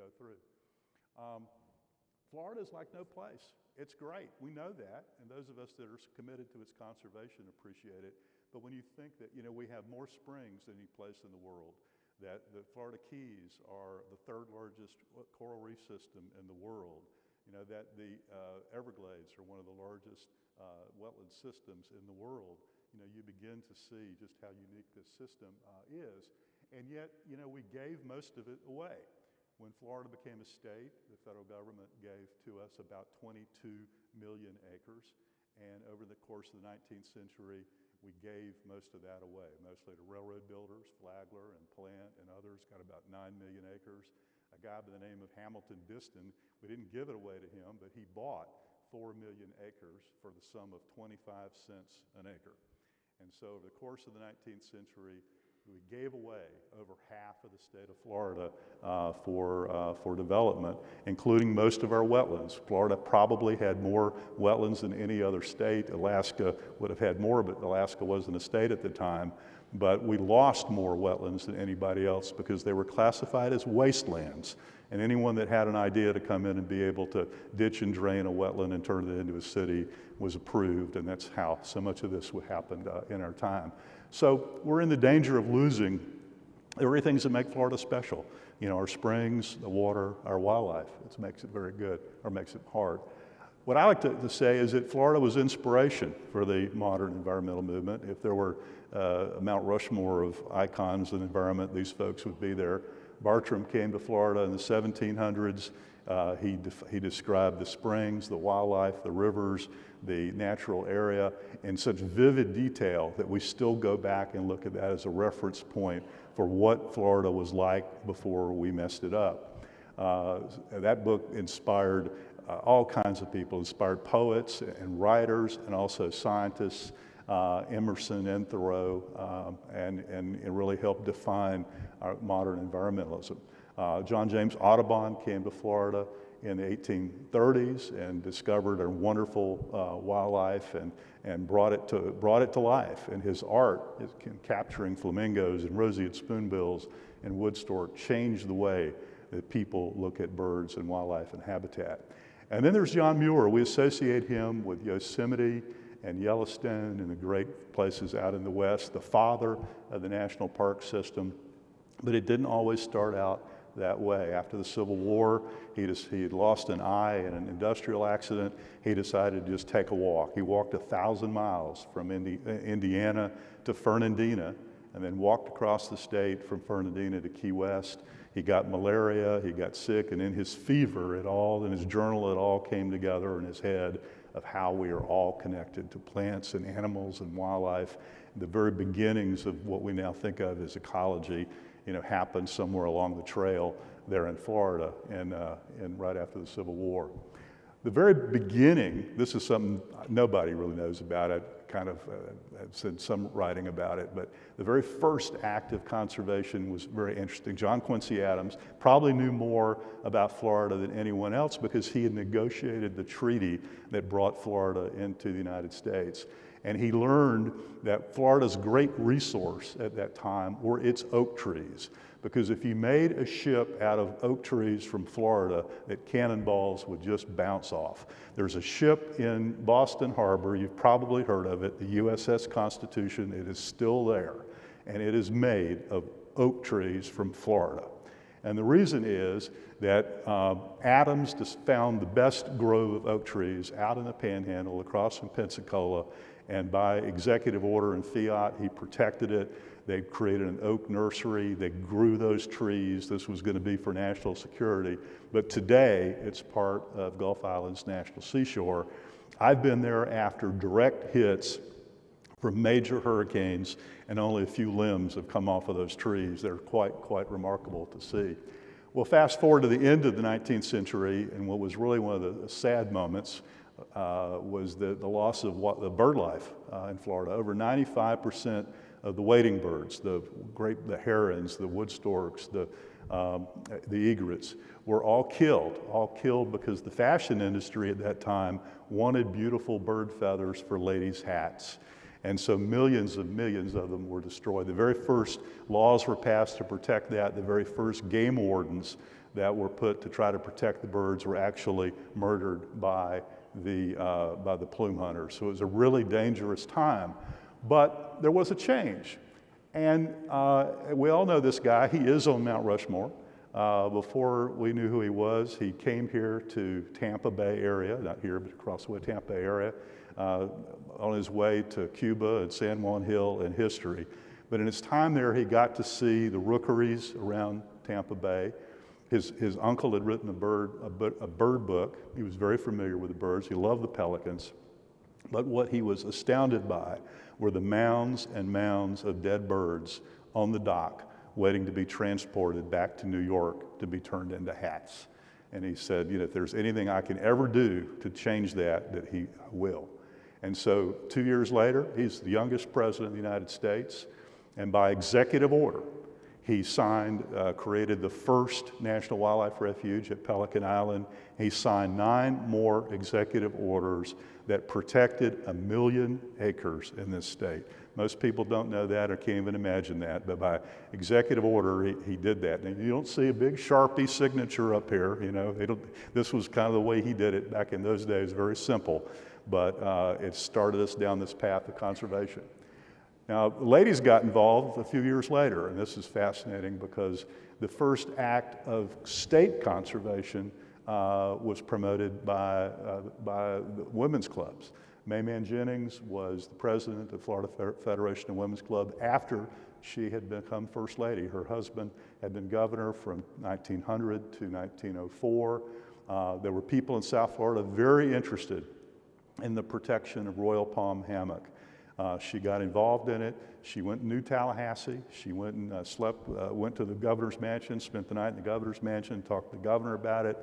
go through. Florida's like no place. It's great, we know that, and those of us that are committed to its conservation appreciate it. But when you think that, we have more springs than any place in the world, that the Florida Keys are the third largest coral reef system in the world, that the Everglades are one of the largest wetland systems in the world, you begin to see just how unique this system is. And yet, we gave most of it away. When Florida became a state, the federal government gave to us about 22 million acres. And over the course of the 19th century, we gave most of that away, mostly to railroad builders, Flagler and Plant and others, got about 9 million acres. A guy by the name of Hamilton Diston, we didn't give it away to him, but he bought 4 million acres for the sum of 25 cents an acre. And so over the course of the 19th century, we gave away over half of the state of Florida for development, including most of our wetlands. Florida probably had more wetlands than any other state. Alaska would have had more, but Alaska wasn't a state at the time. But we lost more wetlands than anybody else because they were classified as wastelands. And anyone that had an idea to come in and be able to ditch and drain a wetland and turn it into a city was approved, and that's how so much of this happened in our time. So we're in the danger of losing everything that make Florida special. Our springs, the water, our wildlife. It makes it very good, or makes it hard. What I like to say is that Florida was inspiration for the modern environmental movement. If there were a Mount Rushmore of icons in the environment, these folks would be there. Bartram came to Florida in the 1700s. He described the springs, the wildlife, the rivers, the natural area in such vivid detail that we still go back and look at that as a reference point for what Florida was like before we messed it up. That book inspired all kinds of people, inspired poets and writers and also scientists, Emerson and Thoreau, and really helped define our modern environmentalism. John James Audubon came to Florida in the 1830s and discovered a wonderful wildlife and brought it to life. And his art, capturing flamingos and roseate spoonbills and wood stork, changed the way that people look at birds and wildlife and habitat. And then there's John Muir. We associate him with Yosemite and Yellowstone and the great places out in the West, the father of the national park system. But it didn't always start out that way. After the Civil War, he had lost an eye in an industrial accident. He decided to just take a walk. He walked 1,000 miles from Indiana to Fernandina, and then walked across the state from Fernandina to Key West. He got malaria, he got sick, and in his fever, in his journal, it all came together in his head of how we are all connected to plants and animals and wildlife. The very beginnings of what we now think of as ecology, happened somewhere along the trail there in Florida and right after the Civil War. The very beginning, this is something nobody really knows about it, I've said some writing about it, but the very first act of conservation was very interesting. John Quincy Adams probably knew more about Florida than anyone else because he had negotiated the treaty that brought Florida into the United States. And he learned that Florida's great resource at that time were its oak trees. Because if you made a ship out of oak trees from Florida, that cannonballs would just bounce off. There's a ship in Boston Harbor, you've probably heard of it, the USS Constitution. It is still there, and it is made of oak trees from Florida. And the reason is that Adams just found the best grove of oak trees out in the Panhandle across from Pensacola, and by executive order and fiat, he protected it. They created an oak nursery. They grew those trees. This was going to be for national security. But today, it's part of Gulf Island's National Seashore. I've been there after direct hits from major hurricanes, and only a few limbs have come off of those trees. They're quite remarkable to see. Well, fast forward to the end of the 19th century, and what was really one of the sad moments was the loss of the bird life in Florida. Over 95% of the wading birds, the herons, the wood storks, the egrets, were all killed because the fashion industry at that time wanted beautiful bird feathers for ladies' hats. And so millions of them were destroyed. The very first laws were passed to protect that. The very first game wardens that were put to try to protect the birds were actually murdered by the plume hunters. So it was a really dangerous time. But there was a change. And we all know this guy. He is on Mount Rushmore. Before we knew who he was, he came here to Tampa Bay area, not here, but across the way, Tampa Bay area, on his way to Cuba and San Juan Hill and history. But in his time there, he got to see the rookeries around Tampa Bay. His uncle had written a bird book. He was very familiar with the birds. He loved the pelicans. But what he was astounded by were the mounds and mounds of dead birds on the dock waiting to be transported back to New York to be turned into hats. And he said, you know, if there's anything I can ever do to change that he will. And so 2 years later, he's the youngest president of the United States. And by executive order, he signed, created the first National Wildlife Refuge at Pelican Island. He signed 9 more executive orders that protected 1 million acres in this state. Most people don't know that or can't even imagine that, but by executive order, he did that. And you don't see a big Sharpie signature up here, you know. This was kind of the way he did it back in those days, very simple, but it started us down this path of conservation. Now, the ladies got involved a few years later, and this is fascinating because the first act of state conservation was promoted by the women's clubs. Mayman Jennings was the president of Florida Federation of Women's Club after she had become First Lady. Her husband had been governor from 1900 to 1904. There were people in South Florida very interested in the protection of royal palm hammock. She got involved in it. She went to New Tallahassee. She went and went to the governor's mansion, spent the night in the governor's mansion, talked to the governor about it,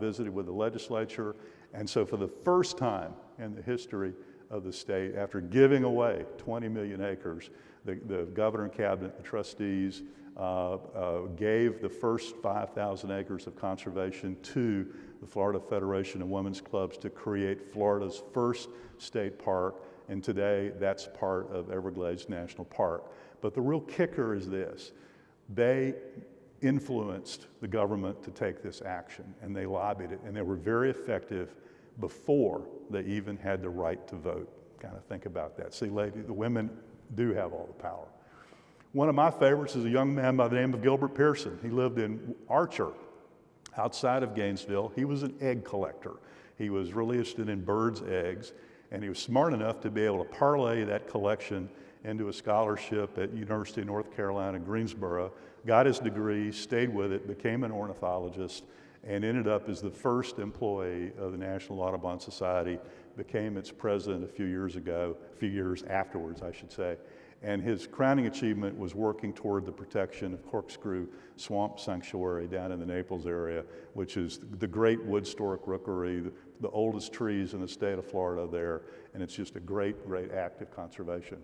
visited with the legislature. And so for the first time in the history of the state, after giving away 20 million acres, the governor and cabinet, the trustees, gave the first 5,000 acres of conservation to the Florida Federation of Women's Clubs to create Florida's first state park. And today, that's part of Everglades National Park. But the real kicker is this. They influenced the government to take this action, and they lobbied it, and they were very effective before they even had the right to vote. Kind of think about that. See, ladies, the women do have all the power. One of my favorites is a young man by the name of Gilbert Pearson. He lived in Archer, outside of Gainesville. He was an egg collector. He was really interested in birds' eggs. And he was smart enough to be able to parlay that collection into a scholarship at University of North Carolina, Greensboro, got his degree, stayed with it, became an ornithologist, and ended up as the first employee of the National Audubon Society, became its president a few years afterwards, I should say. And his crowning achievement was working toward the protection of Corkscrew Swamp Sanctuary down in the Naples area, which is the great wood stork rookery, the oldest trees in the state of Florida there, and it's just a great, great act of conservation.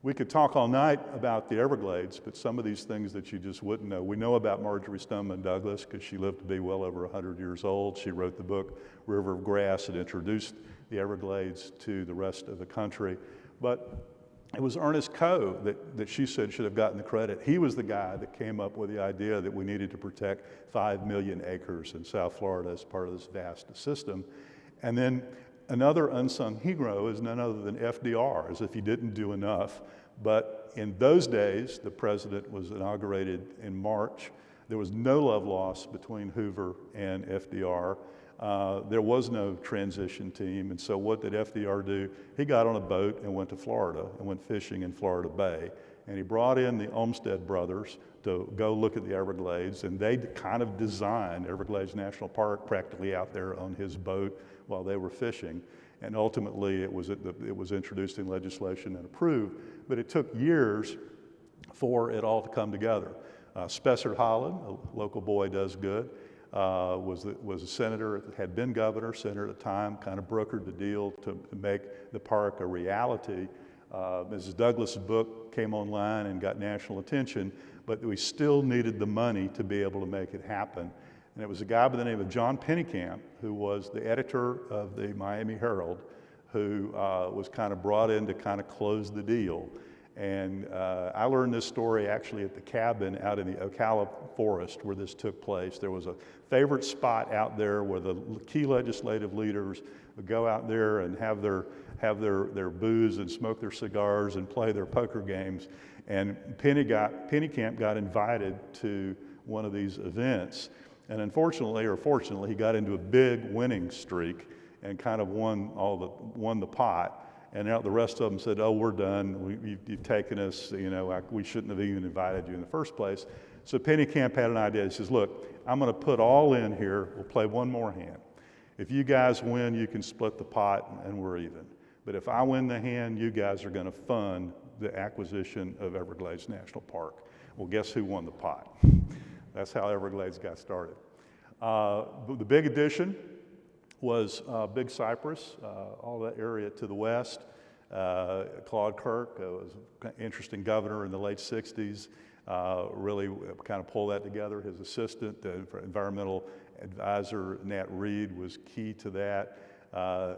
We could talk all night about the Everglades, but some of these things that you just wouldn't know. We know about Marjorie Stoneman Douglas because she lived to be well over 100 years old. She wrote the book River of Grass and introduced the Everglades to the rest of the country. But it was Ernest Coe that she said should have gotten the credit. He was the guy that came up with the idea that we needed to protect 5 million acres in South Florida as part of this vast system. And then another unsung hero is none other than FDR, as if he didn't do enough. But in those days, the president was inaugurated in March. There was no love lost between Hoover and FDR. There was no transition team, and so what did FDR do? He got on a boat and went to Florida and went fishing in Florida Bay. And he brought in the Olmsted brothers to go look at the Everglades, and they kind of designed Everglades National Park practically out there on his boat while they were fishing. And ultimately, it was introduced in legislation and approved, but it took years for it all to come together. Spessard Holland, a local boy does good, was a senator, had been governor, senator at the time, kind of brokered the deal to make the park a reality. Mrs. Douglas' book came online and got national attention, but we still needed the money to be able to make it happen. And it was a guy by the name of John Pennekamp, who was the editor of the Miami Herald, who was kind of brought in to kind of close the deal. And I learned this story actually at the cabin out in the Ocala forest where this took place. There was a favorite spot out there where the key legislative leaders would go out there and have their booze and smoke their cigars and play their poker games. And Pennycamp got invited to one of these events. And unfortunately, or fortunately, he got into a big winning streak and kind of won the pot. And now the rest of them said, "Oh, we're done. You've taken us. You know, we shouldn't have even invited you in the first place." So Pennycamp had an idea. He says, "Look, I'm going to put all in here. We'll play one more hand. If you guys win, you can split the pot, and we're even. But if I win the hand, you guys are going to fund the acquisition of Everglades National Park." Well, guess who won the pot? That's how Everglades got started. The big addition was Big Cypress, all that area to the west. Claude Kirk was an interesting governor in the late 60s, really kind of pulled that together. His assistant, the environmental advisor, Nat Reed, was key to that.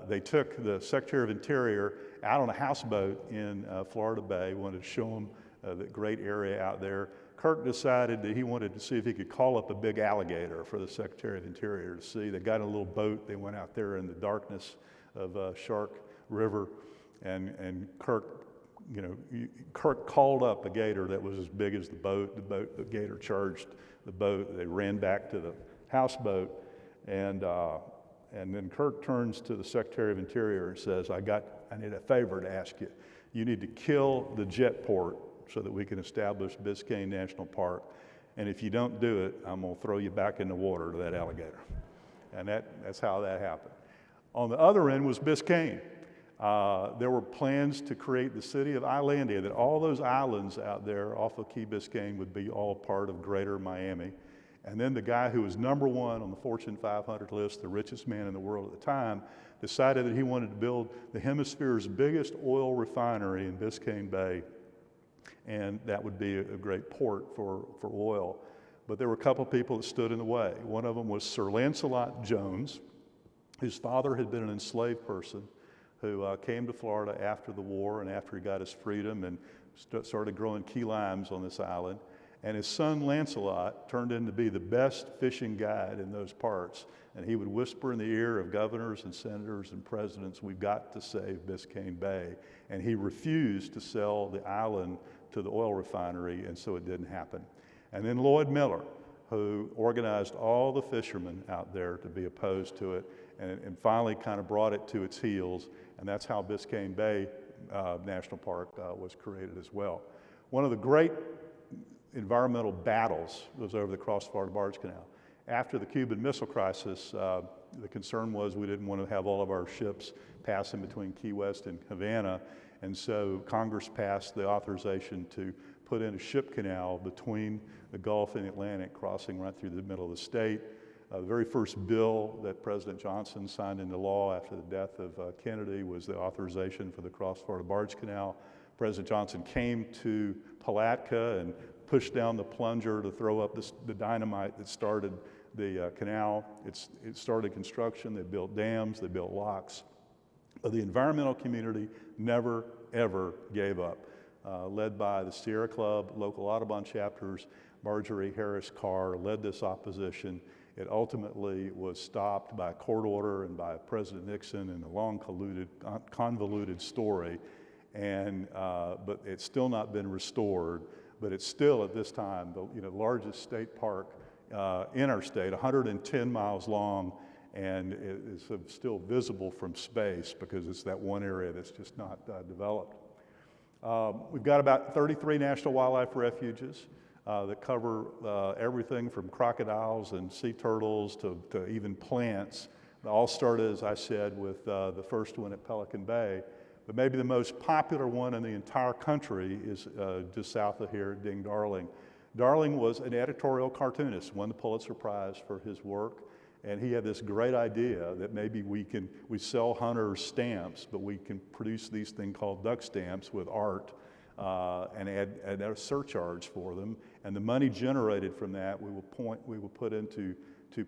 They took the Secretary of Interior out on a houseboat in Florida Bay, wanted to show him the great area out there. Kirk decided that he wanted to see if he could call up a big alligator for the Secretary of Interior to see. They got in a little boat. They went out there in the darkness of Shark River, and Kirk called up a gator that was as big as the boat. The gator charged the boat. They ran back to the houseboat, and then Kirk turns to the Secretary of Interior and says, I need a favor to ask you. You need to kill the jet port so that we can establish Biscayne National Park. And if you don't do it, I'm going to throw you back in the water to that alligator. And that's how that happened. On the other end was Biscayne. There were plans to create the city of Islandia, that all those islands out there off of Key Biscayne would be all part of Greater Miami. And then the guy who was #1 on the Fortune 500 list, the richest man in the world at the time, decided that he wanted to build the hemisphere's biggest oil refinery in Biscayne Bay. And that would be a great port for oil. But there were a couple people that stood in the way. One of them was Sir Lancelot Jones, whose father had been an enslaved person who came to Florida after the war and after he got his freedom and started growing key limes on this island. And his son Lancelot turned in to be the best fishing guide in those parts. And he would whisper in the ear of governors and senators and presidents, "We've got to save Biscayne Bay." And he refused to sell the island to the oil refinery, and so it didn't happen. And then Lloyd Miller, who organized all the fishermen out there to be opposed to it, and finally kind of brought it to its heels, and that's how Biscayne Bay National Park was created as well. One of the great environmental battles was over the Cross-Florida Barge Canal. After the Cuban Missile Crisis, the concern was we didn't want to have all of our ships passing between Key West and Havana, and so Congress passed the authorization to put in a ship canal between the Gulf and the Atlantic, crossing right through the middle of the state. The very first bill that President Johnson signed into law after the death of Kennedy was the authorization for the Cross-Florida Barge Canal. President Johnson came to Palatka and pushed down the plunger to throw up the dynamite that started the canal. It started construction. They built dams. They built locks. But the environmental community never, ever gave up. Led by the Sierra Club, local Audubon chapters, Marjorie Harris Carr led this opposition. It ultimately was stopped by a court order and by President Nixon in a long convoluted story. But it's still not been restored. But it's still at this time the largest state park in our state, 110 miles long, and it is still visible from space because it's that one area that's just not developed. We've got about 33 national wildlife refuges that cover everything from crocodiles and sea turtles to even plants. It all started, as I said, with the first one at Pelican Bay. But maybe the most popular one in the entire country is just south of here, Ding Darling. Darling was an editorial cartoonist, won the Pulitzer Prize for his work, and he had this great idea that maybe we sell hunters stamps, but we can produce these things called duck stamps with art and add a surcharge for them. And the money generated from that we will put into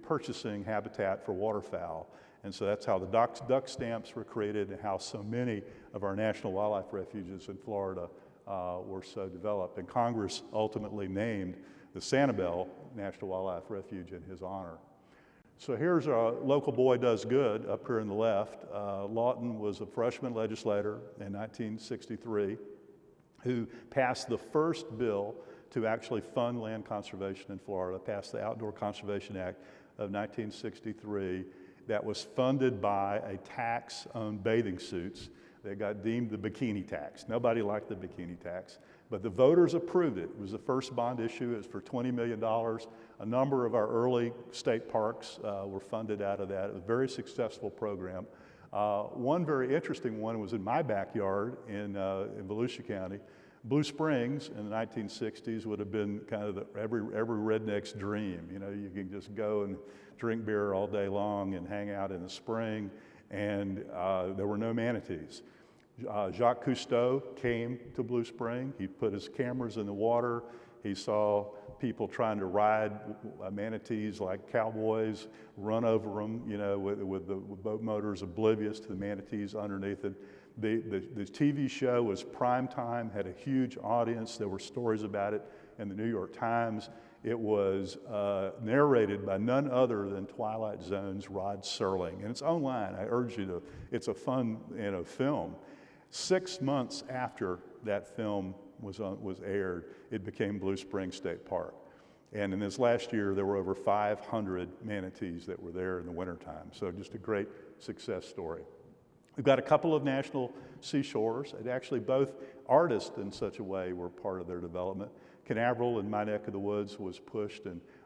purchasing habitat for waterfowl. And so that's how the duck stamps were created and how so many of our national wildlife refuges in Florida were so developed. And Congress ultimately named the Sanibel National Wildlife Refuge in his honor. So here's a local boy does good up here on the left. Lawton was a freshman legislator in 1963 who passed the first bill to actually fund land conservation in Florida, passed the Outdoor Conservation Act of 1963 that was funded by a tax on bathing suits that got deemed the bikini tax. Nobody liked the bikini tax, but the voters approved it. It was the first bond issue. It was for $20 million. A number of our early state parks were funded out of that. It was a very successful program. One very interesting one was in my backyard in Volusia County. Blue Springs in the 1960s would have been kind of every redneck's dream. You know, you can just go and drink beer all day long and hang out in the spring, and there were no manatees. Jacques Cousteau came to Blue Spring. He put his cameras in the water. He saw people trying to ride manatees like cowboys, run over them, you know, with the boat motors oblivious to the manatees underneath it. The TV show was prime time, had a huge audience. There were stories about it in the New York Times. It was narrated by none other than Twilight Zone's Rod Serling. And it's online. I urge you to, it's a fun, you know, film. 6 months after that film was aired, it became Blue Springs State Park. And in this last year, there were over 500 manatees that were there in the wintertime. So just a great success story. We've got a couple of national seashores, and actually both artists in such a way were part of their development. Canaveral in my neck of the woods was pushed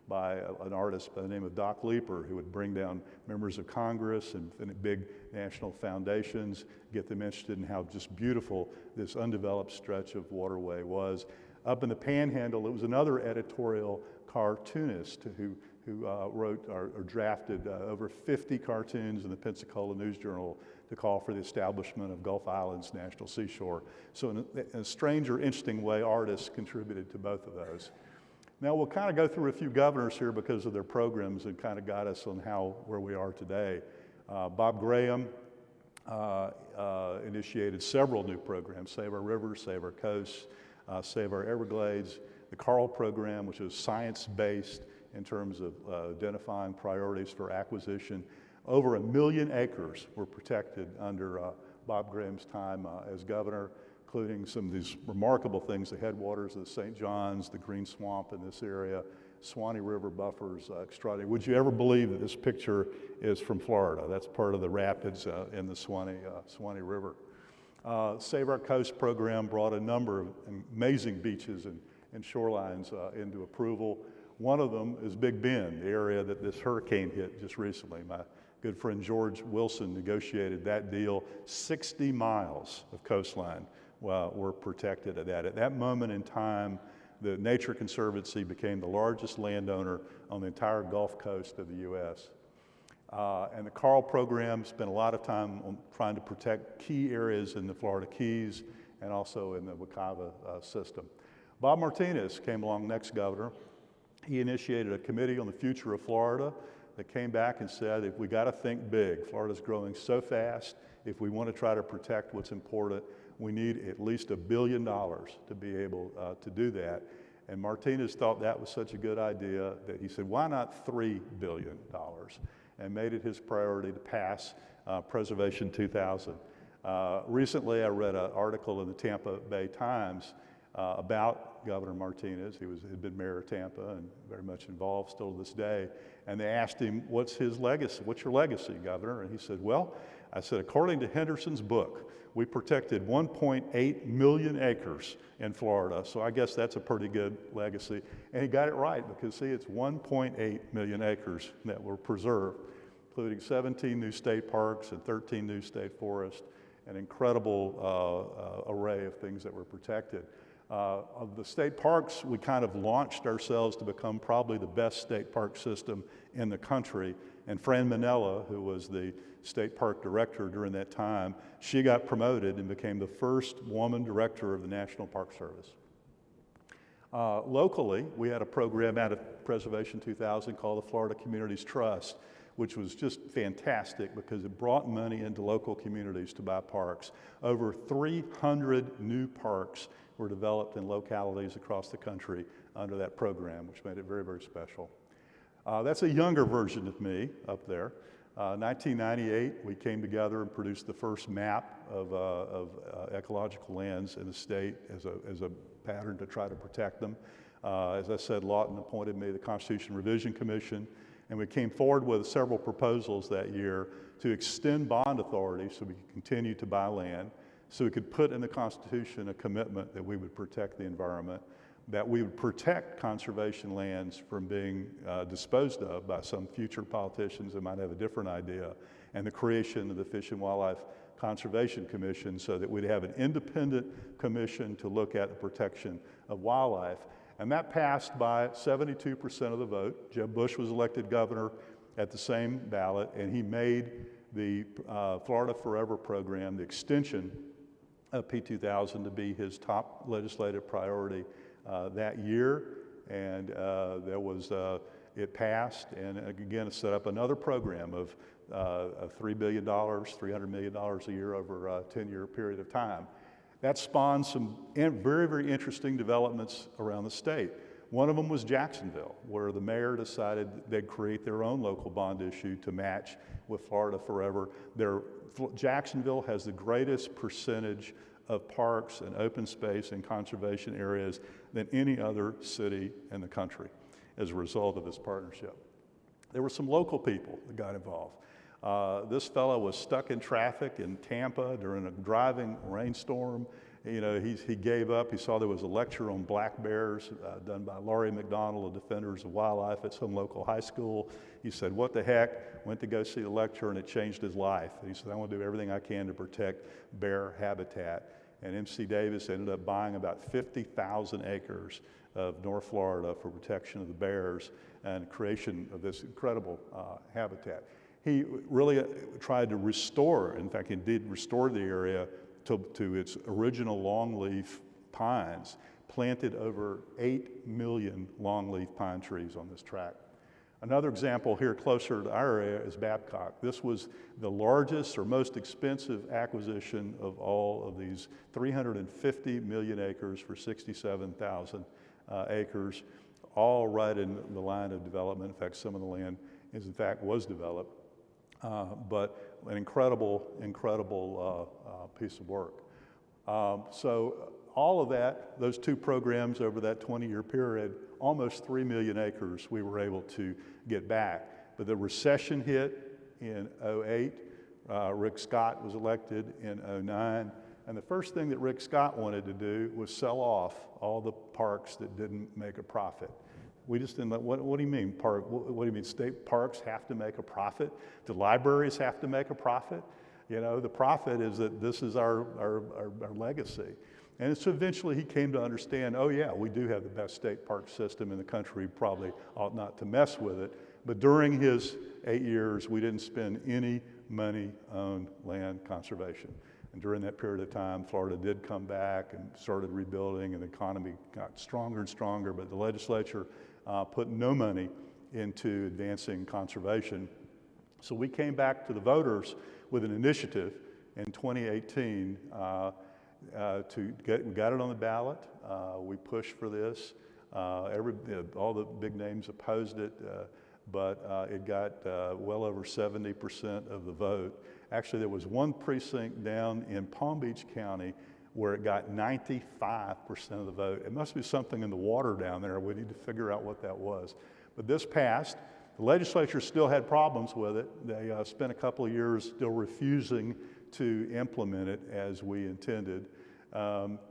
by an artist by the name of Doc Leeper, who would bring down members of Congress and big national foundations, get them interested in how just beautiful this undeveloped stretch of waterway was. Up in the Panhandle, it was another editorial cartoonist who wrote or drafted over 50 cartoons in the Pensacola News Journal to call for the establishment of Gulf Islands National Seashore. So in a strange or interesting way, artists contributed to both of those. Now we'll kind of go through a few governors here because of their programs and kind of got us on where we are today. Bob Graham initiated several new programs: Save Our Rivers, Save Our Coasts, Save Our Everglades. The Carl program, which is science-based in terms of identifying priorities for acquisition. Over 1 million acres were protected under Bob Graham's time as governor, including some of these remarkable things: the headwaters of the St. Johns, the green swamp in this area, Swanee River buffers, extraordinary. Would you ever believe that this picture is from Florida? That's part of the rapids in the Swanee River. Save Our Coast program brought a number of amazing beaches and shorelines into approval. One of them is Big Bend, the area that this hurricane hit just recently. My good friend George Wilson negotiated that deal. 60 miles of coastline were protected at that. At that moment in time, the Nature Conservancy became the largest landowner on the entire Gulf Coast of the U.S. And the Carl program spent a lot of time on trying to protect key areas in the Florida Keys and also in the Wekiva system. Bob Martinez came along, next governor. He initiated a committee on the future of Florida that came back and said, if we got to think big, Florida's growing so fast, if we want to try to protect what's important, we need at least $1 billion to be able to do that. And Martinez thought that was such a good idea that he said, why not $3 billion? And made it his priority to pass Preservation 2000. Recently, I read an article in the Tampa Bay Times about Governor Martinez. He had been mayor of Tampa and very much involved still to this day. And they asked him, what's his legacy? What's your legacy, Governor? And he said, well, I said, according to Henderson's book, we protected 1.8 million acres in Florida. So I guess that's a pretty good legacy. And he got it right because, see, it's 1.8 million acres that were preserved, including 17 new state parks and 13 new state forests, an incredible array of things that were protected. Of the state parks, we kind of launched ourselves to become probably the best state park system in the country. And Fran Minella, who was the state park director during that time, she got promoted and became the first woman director of the National Park Service. Locally, we had a program out of Preservation 2000 called the Florida Communities Trust, which was just fantastic because it brought money into local communities to buy parks. Over 300 new parks were developed in localities across the country under that program, which made it very, very special. That's a younger version of me up there. 1998, we came together and produced the first map of ecological lands in the state as a pattern to try to protect them. As I said, Lawton appointed me the Constitution Revision Commission, and we came forward with several proposals that year to extend bond authority so we could continue to buy land, so we could put in the Constitution a commitment that we would protect the environment, that we would protect conservation lands from being disposed of by some future politicians that might have a different idea, and the creation of the Fish and Wildlife Conservation Commission so that we'd have an independent commission to look at the protection of wildlife. And that passed by 72% of the vote. Jeb Bush was elected governor at the same ballot, and he made the Florida Forever program, the extension of P2000, to be his top legislative priority that year. And it passed, and again, it set up another program of $3 billion, $300 million a year over a 10-year period of time. That spawned some very, very interesting developments around the state. One of them was Jacksonville, where the mayor decided they'd create their own local bond issue to match with Florida Forever. Jacksonville has the greatest percentage of parks and open space and conservation areas than any other city in the country as a result of this partnership. There were some local people that got involved. This fellow was stuck in traffic in Tampa during a driving rainstorm. You know, he gave up. He saw there was a lecture on black bears done by Laurie McDonald of Defenders of Wildlife at some local high school. He said, what the heck? Went to go see the lecture, and it changed his life. And he said, I want to do everything I can to protect bear habitat. And MC Davis ended up buying about 50,000 acres of North Florida for protection of the bears and creation of this incredible habitat. He really tried to restore, in fact, he did restore the area to its original longleaf pines, planted over 8 million longleaf pine trees on this tract. Another example here closer to our area is Babcock. This was the largest or most expensive acquisition of all of these 350 million acres for 67,000 acres, all right in the line of development. In fact, some of the land was developed. But an incredible piece of work. So all of that, those two programs over that 20-year period, almost 3 million acres we were able to get back. But the recession hit in 2008. Rick Scott was elected in 2009. And the first thing that Rick Scott wanted to do was sell off all the parks that didn't make a profit. We just didn't let, what do you mean park? What do you mean state parks have to make a profit? Do libraries have to make a profit? You know, the profit is that this is our legacy. And so eventually he came to understand, oh yeah, we do have the best state park system in the country, probably ought not to mess with it. But during his 8 years, we didn't spend any money on land conservation. And during that period of time, Florida did come back and started rebuilding, and the economy got stronger and stronger, but the legislature put no money into advancing conservation. So we came back to the voters with an initiative in 2018 we got it on the ballot. We pushed for this. All the big names opposed it, but it got well over 70% of the vote. Actually, there was one precinct down in Palm Beach County where it got 95% of the vote. It must be something in the water down there. We need to figure out what that was. But this passed. The legislature still had problems with it. They spent a couple of years still refusing to implement it as we intended.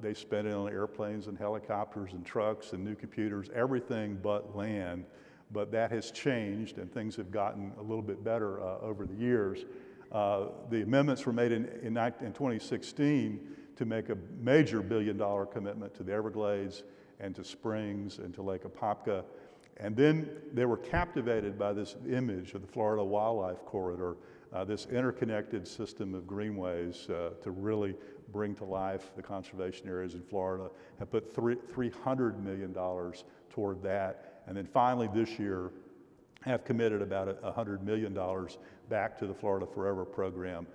They spent it on airplanes and helicopters and trucks and new computers, everything but land. But that has changed, and things have gotten a little bit better over the years. The amendments were made in 2016 to make a major billion-dollar commitment to the Everglades and to Springs and to Lake Apopka. And then they were captivated by this image of the Florida Wildlife Corridor, this interconnected system of greenways to really bring to life the conservation areas in Florida, have put $300 million toward that. And then finally this year have committed about $100 million back to the Florida Forever program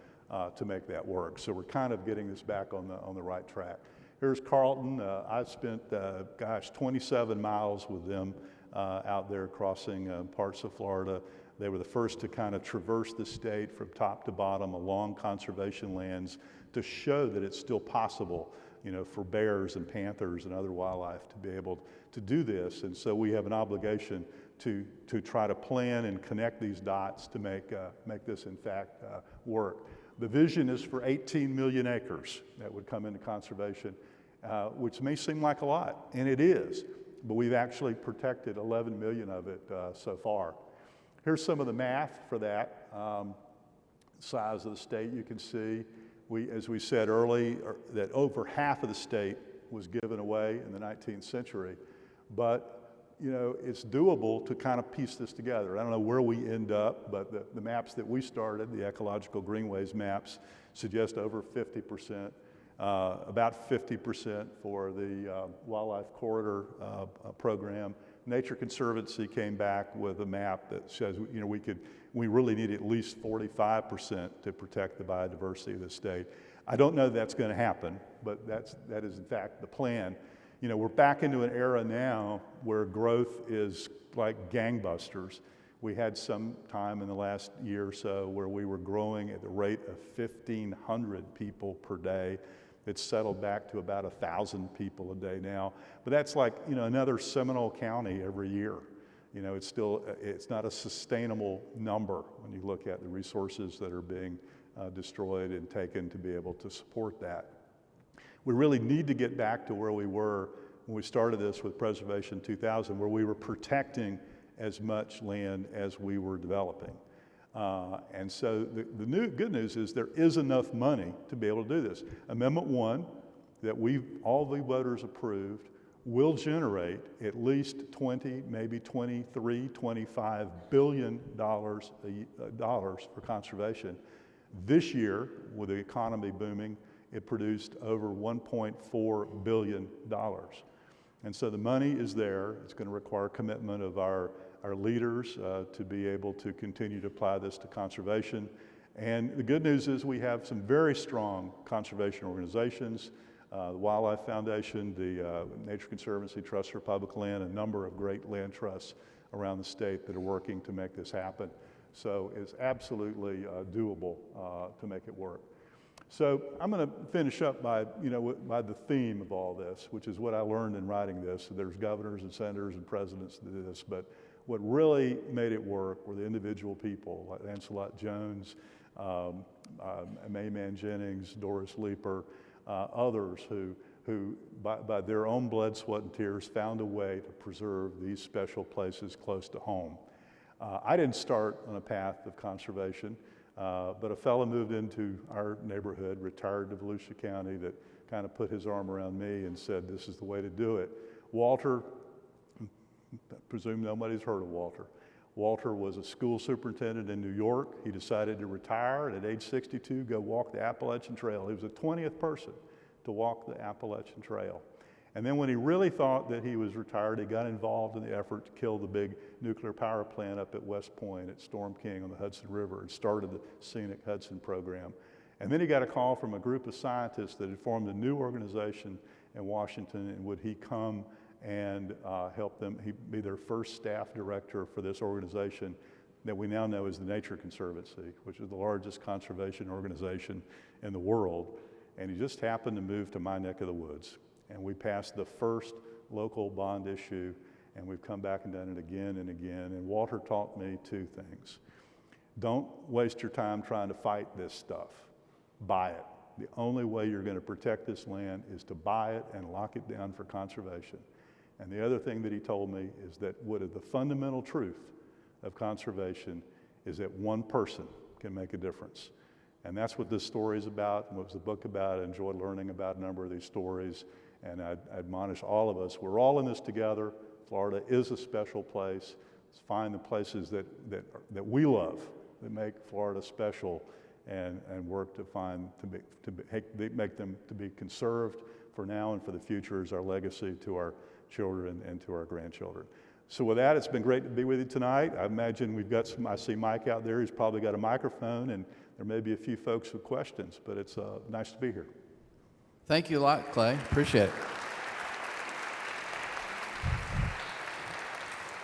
to make that work. So we're kind of getting this back on the right track. Here's Carlton. I spent, 27 miles with them out there crossing parts of Florida. They were the first to kind of traverse the state from top to bottom along conservation lands to show that it's still possible, for bears and panthers and other wildlife to be able to do this. And so we have an obligation to try to plan and connect these dots to make this in fact work. The vision is for 18 million acres that would come into conservation, which may seem like a lot, and it is, but we've actually protected 11 million of it so far. Here's some of the math for that. Size of the state, you can see. As we said early, that over half of the state was given away in the 19th century, but it's doable to kind of piece this together. I don't know where we end up, but the maps that we started, the ecological greenways maps, suggest over 50%, about 50% for the wildlife corridor program. Nature Conservancy came back with a map that says, we really need at least 45% to protect the biodiversity of the state. I don't know that's going to happen, but that is in fact the plan. We're back into an era now where growth is like gangbusters. We had some time in the last year or so where we were growing at the rate of 1,500 people per day. It's settled back to about 1,000 people a day now. But that's like, another Seminole County every year. It's not a sustainable number when you look at the resources that are being destroyed and taken to be able to support that. We really need to get back to where we were when we started this with Preservation 2000, where we were protecting as much land as we were developing. And so the good news is there is enough money to be able to do this. Amendment 1 that all the voters approved will generate at least 20, maybe 23, 25 billion dollars for conservation. This year, with the economy booming, it produced over $1.4 billion. And so the money is there. It's going to require commitment of our leaders to be able to continue to apply this to conservation. And the good news is we have some very strong conservation organizations, the Wildlife Foundation, the Nature Conservancy, Trust for Public Land, a number of great land trusts around the state that are working to make this happen. So it's absolutely doable to make it work. So I'm going to finish up by the theme of all this, which is what I learned in writing this. So there's governors and senators and presidents that do this, but what really made it work were the individual people like Lancelot Jones, Mayman Jennings, Doris Leeper, others who by their own blood, sweat, and tears found a way to preserve these special places close to home. I didn't start on a path of conservation. But a fellow moved into our neighborhood, retired to Volusia County, that kind of put his arm around me and said, this is the way to do it. Walter, I presume nobody's heard of Walter. Walter was a school superintendent in New York. He decided to retire and at age 62 go walk the Appalachian Trail. He was the 20th person to walk the Appalachian Trail. And then when he really thought that he was retired, he got involved in the effort to kill the big nuclear power plant up at West Point at Storm King on the Hudson River and started the Scenic Hudson program. And then he got a call from a group of scientists that had formed a new organization in Washington, and would he come and help them? He'd be their first staff director for this organization that we now know as the Nature Conservancy, which is the largest conservation organization in the world. And he just happened to move to my neck of the woods. And we passed the first local bond issue, and we've come back and done it again and again. And Walter taught me two things. Don't waste your time trying to fight this stuff. Buy it. The only way you're going to protect this land is to buy it and lock it down for conservation. And the other thing that he told me is that what is the fundamental truth of conservation is that one person can make a difference. And that's what this story is about, and what was the book about. I enjoyed learning about a number of these stories. And I admonish all of us, we're all in this together. Florida is a special place. Let's find the places that we love, that make Florida special, and work to make them to be conserved for now and for the future as our legacy to our children and to our grandchildren. So with that, it's been great to be with you tonight. I imagine we've got I see Mike out there, he's probably got a microphone, and there may be a few folks with questions, but it's nice to be here. Thank you a lot, Clay. Appreciate it.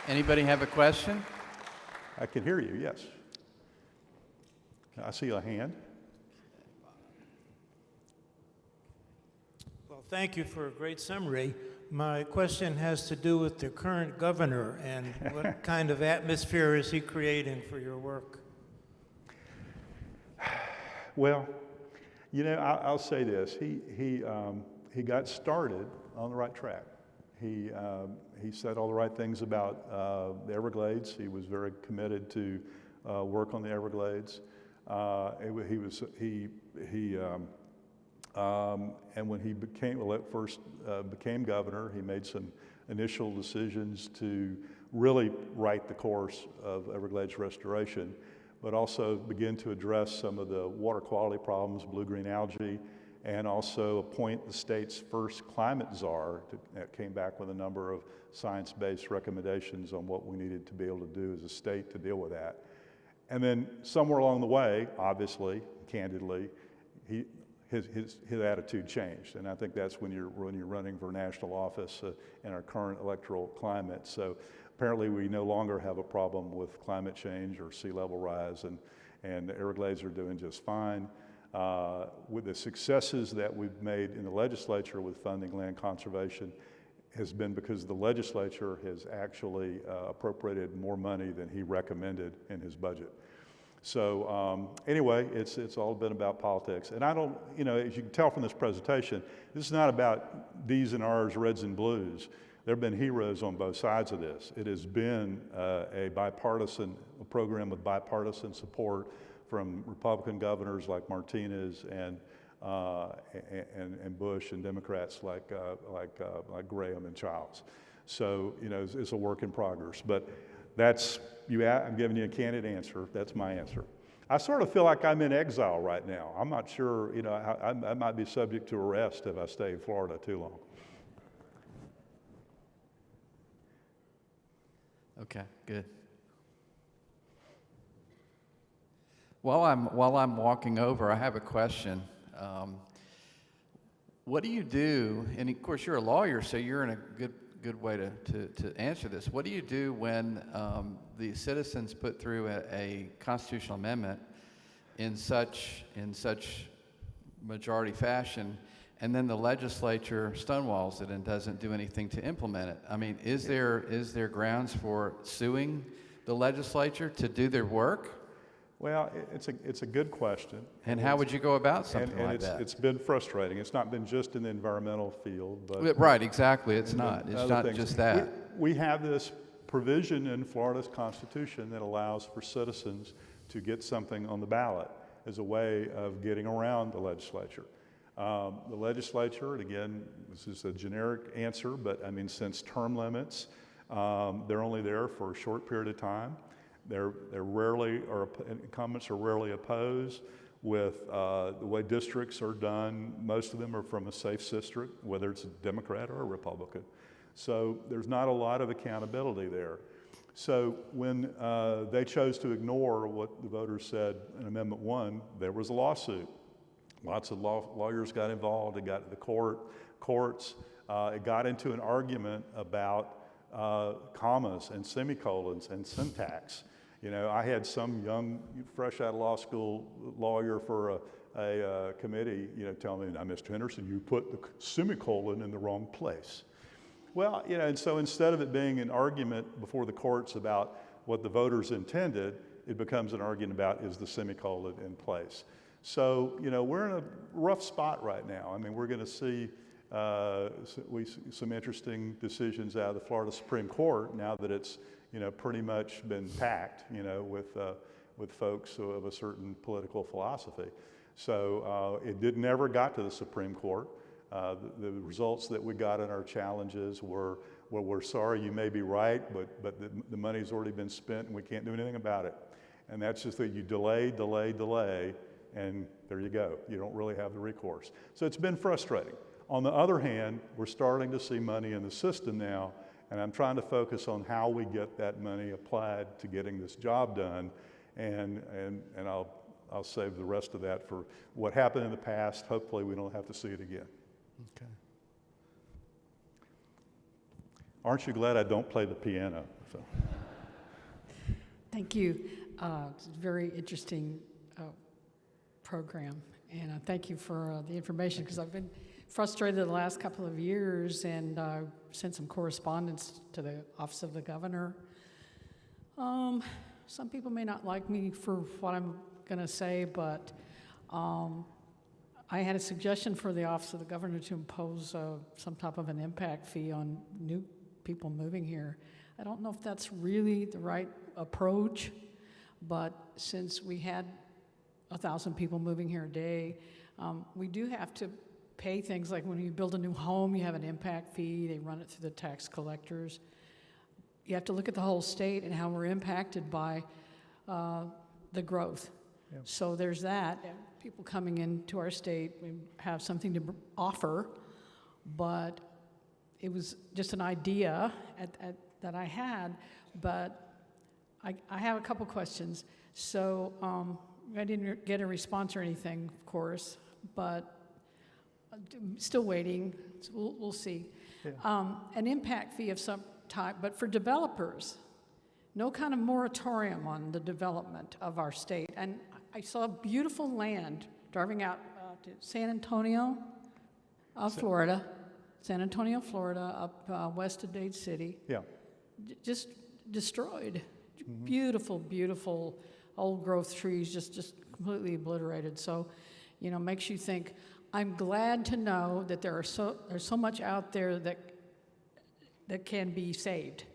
Anybody have a question? I can hear you, yes. I see a hand. Well, thank you for a great summary. My question has to do with the current governor and what kind of atmosphere is he creating for your work? Well, you know, I'll say this. He got started on the right track. He said all the right things about the Everglades. He was very committed to work on the Everglades. And when he first became governor, he made some initial decisions to really right the course of Everglades restoration, but also begin to address some of the water quality problems, blue-green algae, and also appoint the state's first climate czar that came back with a number of science-based recommendations on what we needed to be able to do as a state to deal with that. And then somewhere along the way, obviously, candidly, his attitude changed, and I think that's when you're running for national office in our current electoral climate. So apparently, we no longer have a problem with climate change or sea level rise, and the Everglades are doing just fine. With the successes that we've made in the legislature with funding land conservation has been because the legislature has actually appropriated more money than he recommended in his budget. So anyway, it's all been about politics. And I don't, you know, as you can tell from this presentation, this is not about D's and R's, reds and blues. There have been heroes on both sides of this. It has been a program with bipartisan support from Republican governors like Martinez and Bush, and Democrats like Graham and Childs. So, you know, it's a work in progress. But I'm giving you a candid answer. That's my answer. I sort of feel like I'm in exile right now. I'm not sure, you know, I might be subject to arrest if I stay in Florida too long. Okay, good. While I'm walking over, I have a question. What do you do? And of course, you're a lawyer, so you're in a good way to answer this. What do you do when the citizens put through a constitutional amendment in such majority fashion, and then the legislature stonewalls it and doesn't do anything to implement it? I mean, is there grounds for suing the legislature to do their work? Well, it's a good question. And how would you go about something like that? It's been frustrating. It's not been just in the environmental field, but right, exactly. It's not. It's not things. Just that. We have this provision in Florida's Constitution that allows for citizens to get something on the ballot as a way of getting around the legislature. The legislature, and again, this is a generic answer, but I mean, since term limits, they're only there for a short period of time. Incumbents are rarely opposed with the way districts are done. Most of them are from a safe district, whether it's a Democrat or a Republican. So there's not a lot of accountability there. So when they chose to ignore what the voters said in Amendment 1, there was a lawsuit. Lots of lawyers got involved. It got to the courts. It got into an argument about commas and semicolons and syntax. You know, I had some young, fresh out of law school lawyer for a committee, you know, tell me, "Now, Mr. Henderson, you put the semicolon in the wrong place." Well, you know, and so instead of it being an argument before the courts about what the voters intended, it becomes an argument about, is the semicolon in place? So, you know, we're in a rough spot right now. I mean, we're going to see some interesting decisions out of the Florida Supreme Court now that it's, you know, pretty much been packed, you know, with folks of a certain political philosophy. So it never got to the Supreme Court. The results that we got in our challenges were, well, we're sorry, you may be right, but the money's already been spent and we can't do anything about it. And that's just that you delay, and there you go. You don't really have the recourse. So it's been frustrating. On the other hand, we're starting to see money in the system now, and I'm trying to focus on how we get that money applied to getting this job done, and I'll save the rest of that for what happened in the past. Hopefully we don't have to see it again. Okay. Aren't you glad I don't play the piano? So. Thank you. It's a very interesting program, and thank you for the information, because I've been frustrated the last couple of years and sent some correspondence to the Office of the Governor. Some people may not like me for what I'm going to say, but I had a suggestion for the Office of the Governor to impose some type of an impact fee on new people moving here. I don't know if that's really the right approach, but since we had 1,000 people moving here a day, we do have to pay things like when you build a new home, you have an impact fee, they run it through the tax collectors. You have to look at the whole state and how we're impacted by the growth. Yeah. So there's that. People coming into our state, we have something to offer, but it was just an idea that I had, but I have a couple questions. So I didn't get a response or anything, of course, but still waiting. So we'll see. Yeah. An impact fee of some type, but for developers, no kind of moratorium on the development of our state. And I saw beautiful land driving out to San Antonio, Florida, San Antonio, Florida, up west of Dade City. Yeah. Just destroyed. Mm-hmm. Beautiful, beautiful old growth trees, just completely obliterated. So, makes you think. I'm glad to know that there's so much out there that can be saved.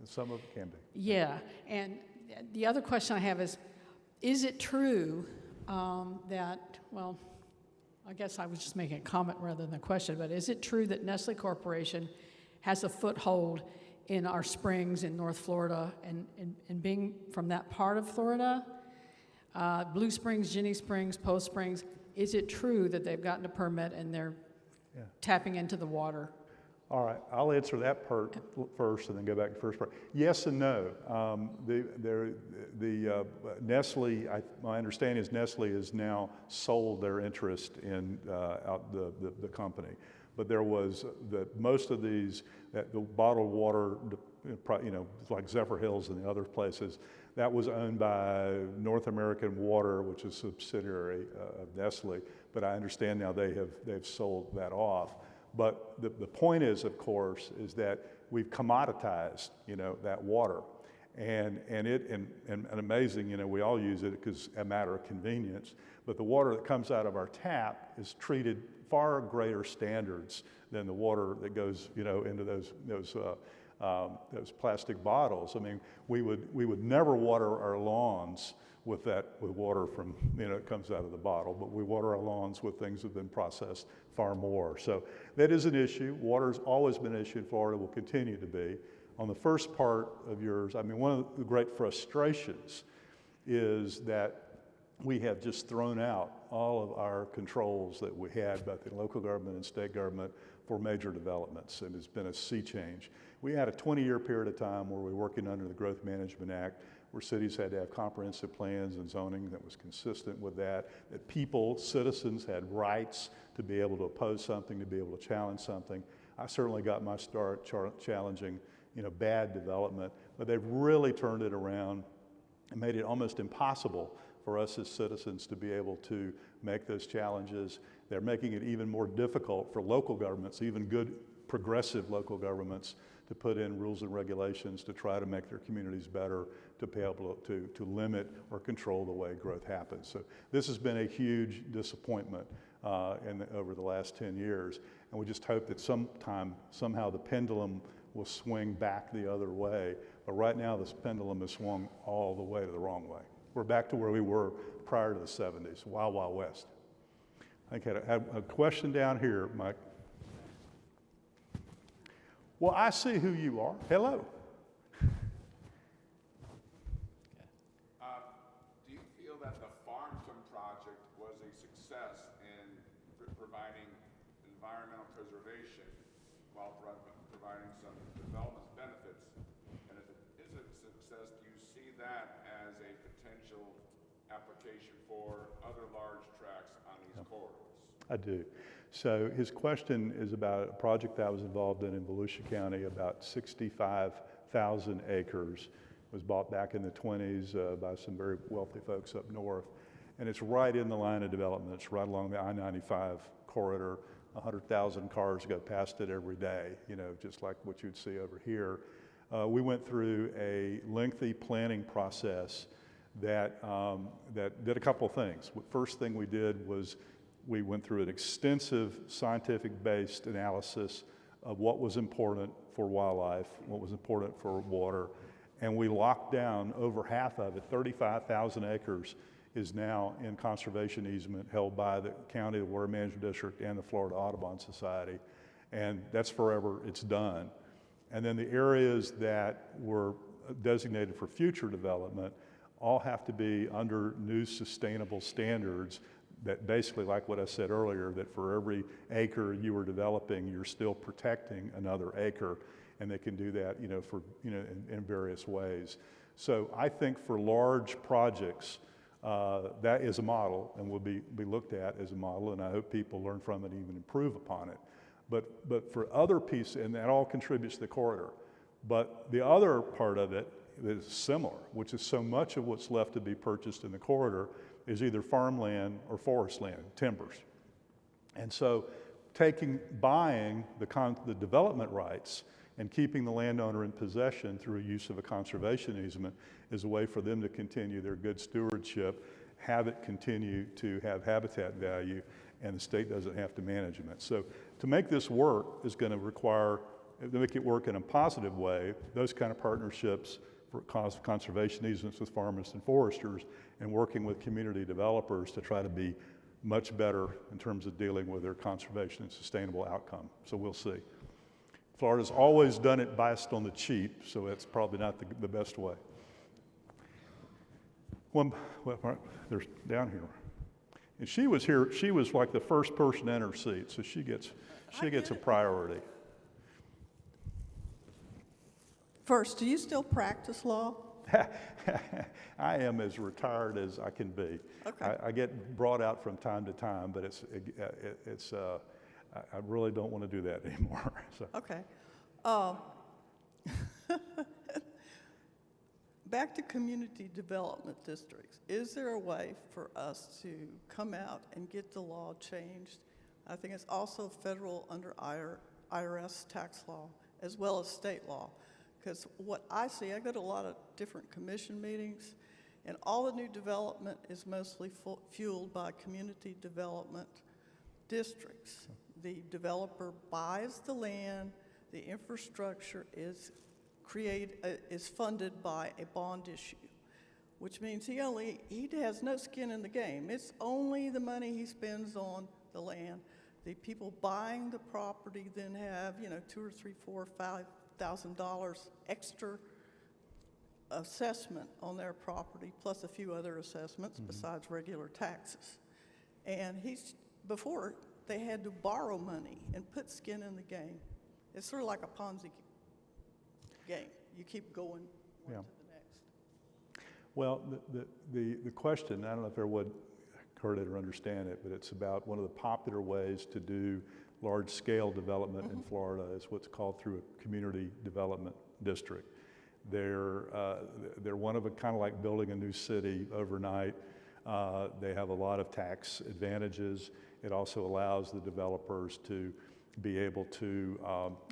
Some of it can be. Yeah, and the other question I have is it true that, well, I guess I was just making a comment rather than a question, but is it true that Nestle Corporation has a foothold in our springs in North Florida, and being from that part of Florida, Blue Springs, Ginny Springs, Post Springs, is it true that they've gotten a permit and they're tapping into the water? All right, I'll answer that part first and then go back to the first part. Yes and no. Nestle, my understanding is Nestle has now sold their interest in the company. But there was most of these, the bottled water, like Zephyr Hills and the other places, that was owned by North American Water, which is a subsidiary of Nestle. But I understand now they've sold that off. But the point is, of course, is that we've commoditized, that water, and amazing, we all use it because a matter of convenience. But the water that comes out of our tap is treated far greater standards than the water that goes, into those plastic bottles. I mean, we would never water our lawns with water from, it comes out of the bottle, but we water our lawns with things that have been processed far more. So that is an issue. Water's always been an issue in Florida, will continue to be. On the first part of yours, I mean, one of the great frustrations is that we have just thrown out all of our controls that we had, both in local government and state government, for major developments, and it's been a sea change. We had a 20-year period of time where we were working under the Growth Management Act, where cities had to have comprehensive plans and zoning that was consistent with that people, citizens had rights to be able to oppose something, to be able to challenge something. I certainly got my start challenging, bad development, but they've really turned it around and made it almost impossible for us as citizens to be able to make those challenges. They're making it even more difficult for local governments, even good progressive local governments, to put in rules and regulations to try to make their communities better, to be able to limit or control the way growth happens. So this has been a huge disappointment over the last 10 years. And we just hope that somehow the pendulum will swing back the other way. But right now, this pendulum has swung all the way to the wrong way. We're back to where we were prior to the 70s, Wild Wild West. I had a question down here, Mike. Well, I see who you are. Hello. Do you feel that the Farmington project was a success in providing environmental preservation while providing some development benefits? And if it is a success, do you see that as a potential application for other large tracts on these corridors? I do. So his question is about a project I was involved in Volusia County, about 65,000 acres. It was bought back in the 20s by some very wealthy folks up north. And it's right in the line of development. It's right along the I-95 corridor. 100,000 cars go past it every day, you know, just like what you'd see over here. We went through a lengthy planning process that did a couple things. The first thing we did was we went through an extensive scientific-based analysis of what was important for wildlife, what was important for water, and we locked down over half of it, 35,000 acres, is now in conservation easement held by the county, the Water Management District, and the Florida Audubon Society. And that's forever, it's done. And then the areas that were designated for future development all have to be under new sustainable standards that basically, like what I said earlier, that for every acre you are developing, you're still protecting another acre. And they can do that, you know, for, you know, in various ways. So I think for large projects, that is a model and will be looked at as a model, and I hope people learn from it and even improve upon it. But for other pieces, and that all contributes to the corridor, but the other part of it that is similar, which is so much of what's left to be purchased in the corridor is either farmland or forest land, timbers. And so buying the development rights and keeping the landowner in possession through use of a conservation easement is a way for them to continue their good stewardship, have it continue to have habitat value, and the state doesn't have to manage it. So to make this work is going to require, to make it work in a positive way, those kind of partnerships for conservation easements with farmers and foresters, and working with community developers to try to be much better in terms of dealing with their conservation and sustainable outcome. So we'll see. Florida's always done it based on the cheap, so it's probably not the best way. Well, there's down here. And she was here, she was like the first person in her seat, so she gets a priority. First, do you still practice law? I am as retired as I can be. Okay. I get brought out from time to time, but I really don't want to do that anymore. So. Okay. Back to community development districts. Is there a way for us to come out and get the law changed? I think it's also federal under IRS tax law as well as state law. Because what I see, I go to a lot of different commission meetings, and all the new development is mostly fueled by community development districts. The developer buys the land, the infrastructure is funded by a bond issue, which means he has no skin in the game. It's only the money he spends on the land. The people buying the property then have, $2,000 or $3,000, $4,000, $5,000 extra assessment on their property, plus a few other assessments besides regular taxes. And before they had to borrow money and put skin in the game. It's sort of like a Ponzi game. You keep going one to the next. Well, the question, I don't know if everyone heard it or understand it, but it's about one of the popular ways to do large-scale development in Florida is what's called through a community development district. They're one of a kind of like building a new city overnight. They have a lot of tax advantages. It also allows the developers to be able to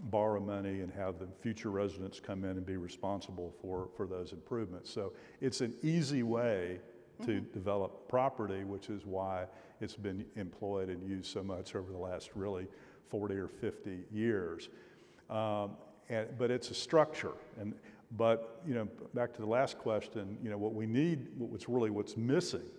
borrow money and have the future residents come in and be responsible for those improvements. So it's an easy way to develop property, which is why it's been employed and used so much over the last really 40 or 50 years. But it's a structure. But back to the last question, what we need, what's missing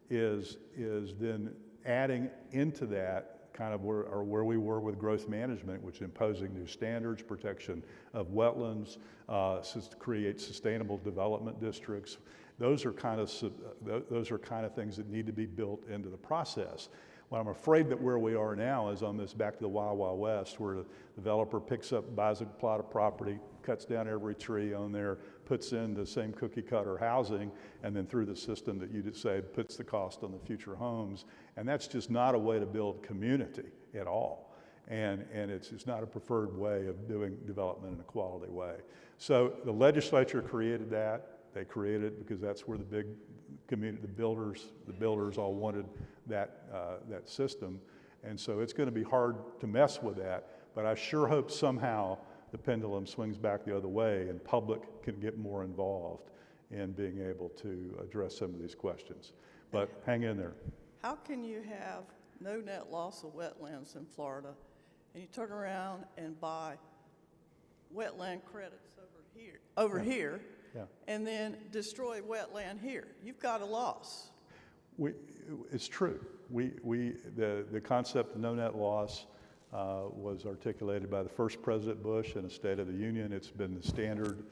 is then adding into that kind of where we were with growth management, which is imposing new standards, protection of wetlands, to create sustainable development districts. Those are kind of things that need to be built into the process. Well, I'm afraid that where we are now is almost back to the Wild Wild West, where the developer buys a plot of property, cuts down every tree on there, puts in the same cookie cutter housing, and then through the system that you just said, puts the cost on the future homes. And that's just not a way to build community. at all. And it's not a preferred way of doing development in a quality way. So the legislature created that. They created it because that's where the big community, the builders all wanted that, that system. And so it's going to be hard to mess with that, but I sure hope somehow the pendulum swings back the other way and public can get more involved in being able to address some of these questions. But hang in there. How can you have no net loss of wetlands in Florida, and you turn around and buy wetland credits over here, Yeah. and then destroy wetland here? You've got a loss. It's true. The concept of no net loss was articulated by the first President Bush in a State of the Union. It's been the standard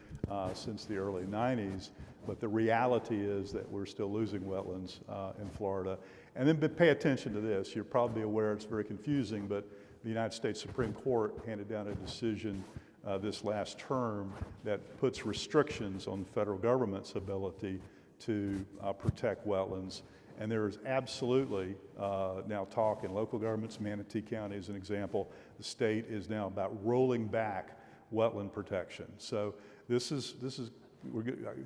since the early 90s, but the reality is that we're still losing wetlands in Florida. And then pay attention to this. You're probably aware it's very confusing, but the United States Supreme Court handed down a decision this last term that puts restrictions on the federal government's ability to protect wetlands. And there is absolutely now talk in local governments. Manatee County is an example. The state is now about rolling back wetland protection. So you're going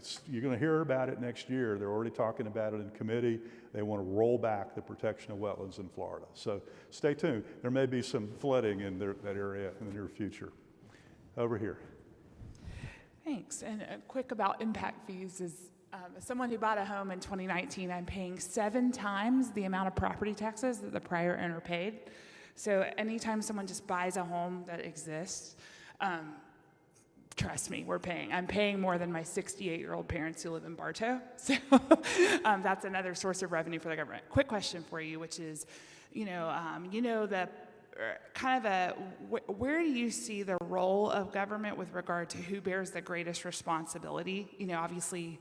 to hear about it next year. They're already talking about it in committee. They want to roll back the protection of wetlands in Florida. So stay tuned. There may be some flooding in that area in the near future. Over here. Thanks. And quick about impact fees is, as someone who bought a home in 2019, I'm paying 7 times the amount of property taxes that the prior owner paid. So anytime someone just buys a home that exists, trust me, I'm paying more than my 68-year-old parents who live in Bartow. So that's another source of revenue for the government. Quick question for you, which is, where do you see the role of government with regard to who bears the greatest responsibility? Obviously,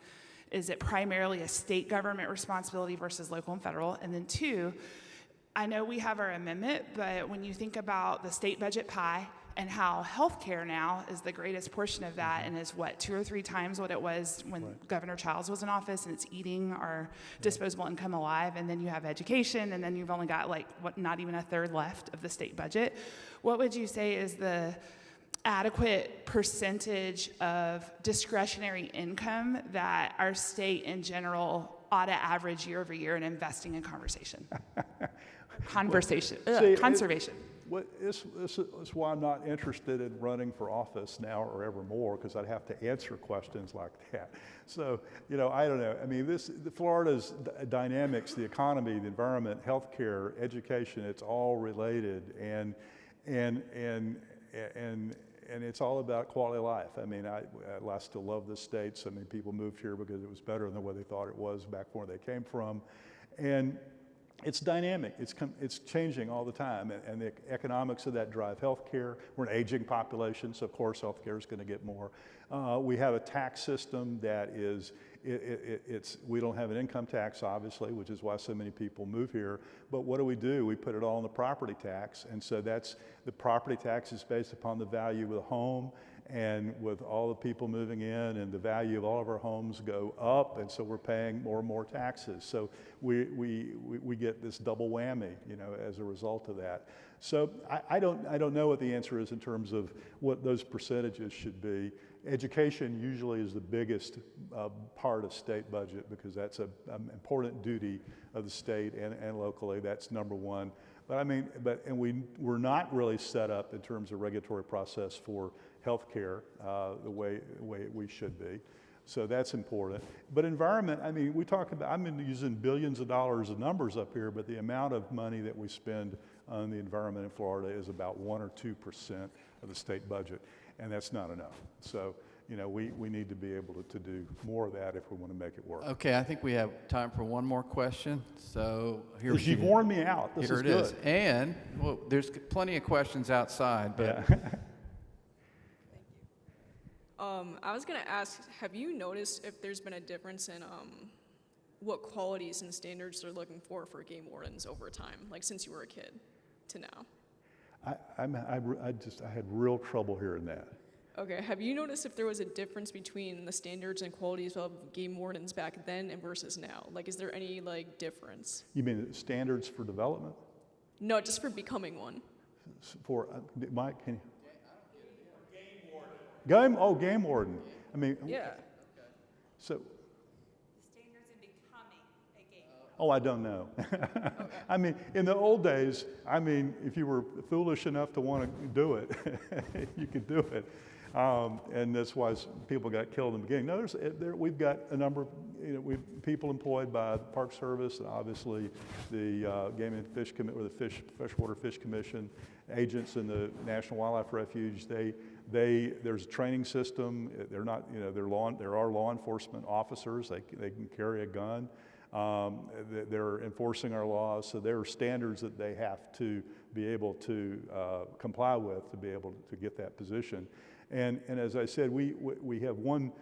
is it primarily a state government responsibility versus local and federal? And then 2, I know we have our amendment, but when you think about the state budget pie and how healthcare now is the greatest portion of that and is 2 or 3 times what it was when Governor Childs was in office, and it's eating our disposable income alive. And then you have education, and then you've only got not even a third left of the state budget. What would you say is the adequate percentage of discretionary income that our state in general ought to average year over year in investing in conservation? Conservation. This is why I'm not interested in running for office now or ever more, because I'd have to answer questions like that. So, I don't know. I mean, Florida's dynamics, the economy, the environment, healthcare, education, it's all related, and it's all about quality of life. I mean, I still love this state. So many people moved here because it was better than what they thought it was back where they came from, and it's dynamic. It's changing all the time, and the economics of that drive healthcare. We're an aging population, so of course healthcare is going to get more. We have a tax system that is, we don't have an income tax, obviously, which is why so many people move here. But what do? We put it all in the property tax, and so the property tax is based upon the value of the home. And with all the people moving in, and the value of all of our homes go up, and so we're paying more and more taxes. So we get this double whammy, as a result of that. So I don't know what the answer is in terms of what those percentages should be. Education usually is the biggest part of state budget, because that's an important duty of the state and locally. That's number one. But I mean, we're not really set up in terms of regulatory process for healthcare the way we should be. So that's important. But environment, I mean, I'm using billions of dollars of numbers up here, but the amount of money that we spend on the environment in Florida is about 1 or 2% of the state budget, and that's not enough. So, we need to be able to do more of that if we want to make it work. Okay, I think we have time for one more question. So You've worn me out. This is good. Here it is. And there's plenty of questions outside, but. Yeah. I was going to ask, have you noticed if there's been a difference in what qualities and standards they're looking for game wardens over time, like since you were a kid to now? I had real trouble hearing that. Okay, have you noticed if there was a difference between the standards and qualities of game wardens back then and versus now? Like, is there any difference? You mean standards for development? No, just for becoming one. For, Mike, can you? Game warden. I mean, Yeah. so, Standards in becoming a game. oh, I don't know. I mean, in the old days, I mean, if you were foolish enough to want to do it, you could do it. And that's why people got killed in the beginning. No, we've got a number of people employed by the Park Service, and obviously the Game and Fish or the Freshwater Fish Commission, agents in the National Wildlife Refuge. There's a training system. They're not, there are law enforcement officers. They can carry a gun. They're enforcing our laws, so there are standards that they have to be able to comply with to be able to get that position. And as I said, we have one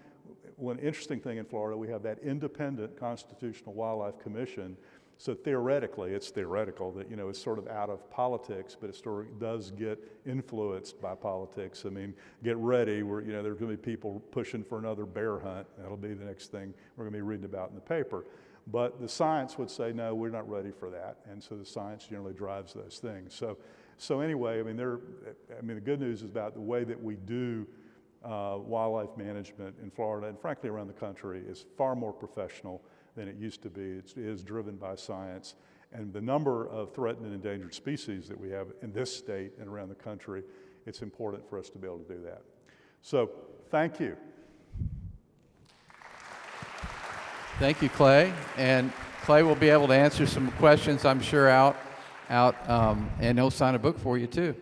interesting thing in Florida. We have that independent Constitutional Wildlife Commission. So theoretically, it's theoretical that it's sort of out of politics, but it sort of does get influenced by politics. I mean, get ready. There's going to be people pushing for another bear hunt. That'll be the next thing we're going to be reading about in the paper. But the science would say, no, we're not ready for that. And so the science generally drives those things. So anyway, I mean, the good news is about the way that we do wildlife management in Florida and frankly around the country is far more professional than it used to be. It is driven by science. And the number of threatened and endangered species that we have in this state and around the country, it's important for us to be able to do that. So thank you. Thank you, Clay. And Clay will be able to answer some questions, I'm sure, out, and he'll sign a book for you, too.